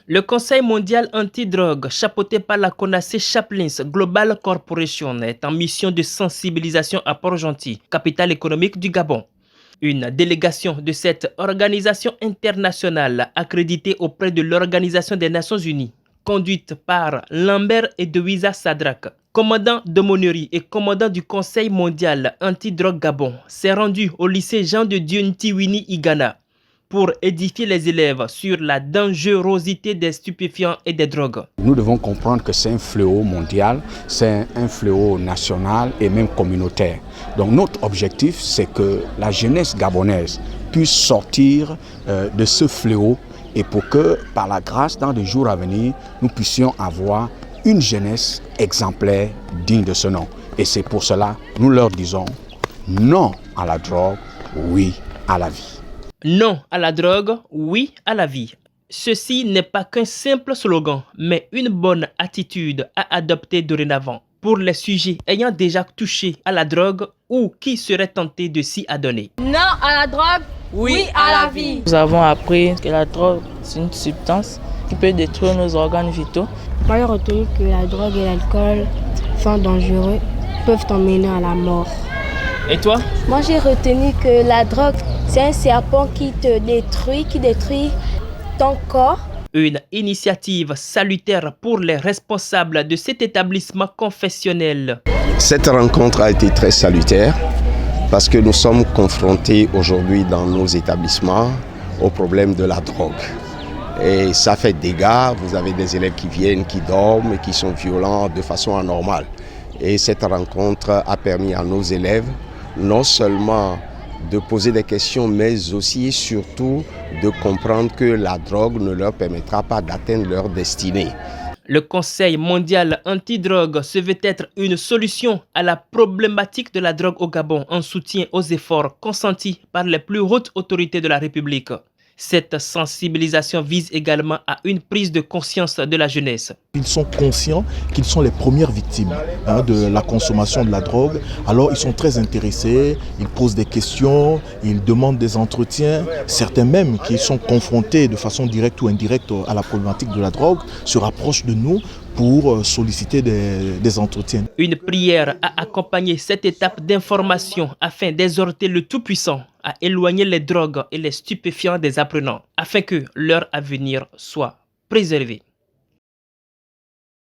Le Conseil mondial anti-drogue, chapeauté par la CONACE Chaplins Global Corporation, est en mission de sensibilisation à Port-Gentil, capitale économique du Gabon. Une délégation de cette organisation internationale accréditée auprès de l'Organisation des Nations Unies, conduite par Lambert Edouisa Sadrak, commandant de Monnerie et commandant du Conseil mondial anti-drogue Gabon, s'est rendu au lycée Jean de Dieu Ntiwini Igana pour édifier les élèves sur la dangerosité des stupéfiants et des drogues. Nous devons comprendre que c'est un fléau mondial, c'est un fléau national et même communautaire. Donc notre objectif, c'est que la jeunesse gabonaise puisse sortir de ce fléau et pour que, par la grâce, dans les jours à venir, nous puissions avoir une jeunesse exemplaire digne de ce nom. Et c'est pour cela nous leur disons non à la drogue, oui à la vie. Non à la drogue, oui à la vie. Ceci n'est pas qu'un simple slogan, mais une bonne attitude à adopter dorénavant pour les sujets ayant déjà touché à la drogue ou qui seraient tentés de s'y adonner. Non à la drogue, oui à la vie. Nous avons appris que la drogue, c'est une substance qui peut détruire nos organes vitaux. Moi, j'ai retenu que la drogue et l'alcool sont dangereux, peuvent t'emmener à la mort. Et toi? Moi, j'ai retenu que la drogue, c'est un serpent qui te détruit, qui détruit ton corps. Une initiative salutaire pour les responsables de cet établissement confessionnel. Cette rencontre a été très salutaire parce que nous sommes confrontés aujourd'hui dans nos établissements au problème de la drogue. Et ça fait dégâts, vous avez des élèves qui viennent, qui dorment et qui sont violents de façon anormale. Et cette rencontre a permis à nos élèves non seulement de poser des questions, mais aussi et surtout de comprendre que la drogue ne leur permettra pas d'atteindre leur destinée. Le Conseil mondial anti-drogue se veut être une solution à la problématique de la drogue au Gabon en soutien aux efforts consentis par les plus hautes autorités de la République. Cette sensibilisation vise également à une prise de conscience de la jeunesse. Ils sont conscients qu'ils sont les premières victimes de la consommation de la drogue. Alors ils sont très intéressés, ils posent des questions, ils demandent des entretiens. Certains même qui sont confrontés de façon directe ou indirecte à la problématique de la drogue se rapprochent de nous pour solliciter des entretiens. Une prière a accompagné cette étape d'information afin d'exhorter le Tout-Puissant à éloigner les drogues et les stupéfiants des apprenants afin que leur avenir soit préservé.